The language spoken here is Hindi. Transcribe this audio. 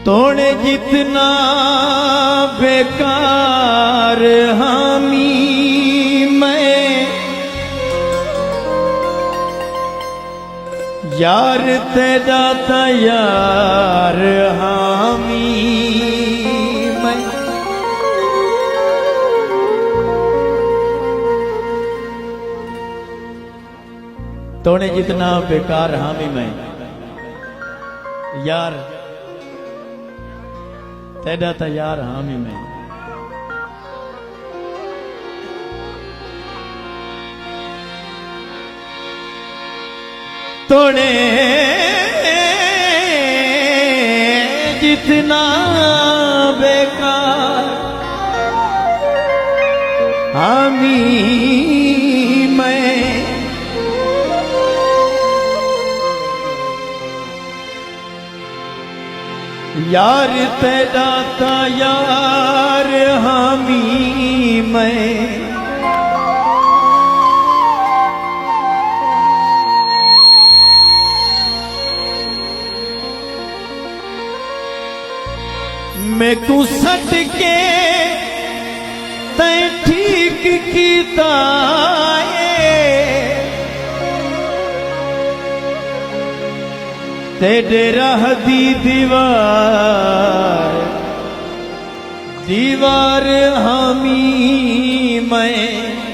तोड़े जितना बेकार हामी मैं, यार तेरा तैयार हामी मैं। तोड़े जितना बेकार हामी मैं, यार तेरा तैयार हामी मैं। तोड़े जितना बेकार हामी मैं, यार तेरा तैयार हामी मैं। मैं तू सट के तै ठीक कीता तेरे राह दी दीवार दीवार हामी मैं।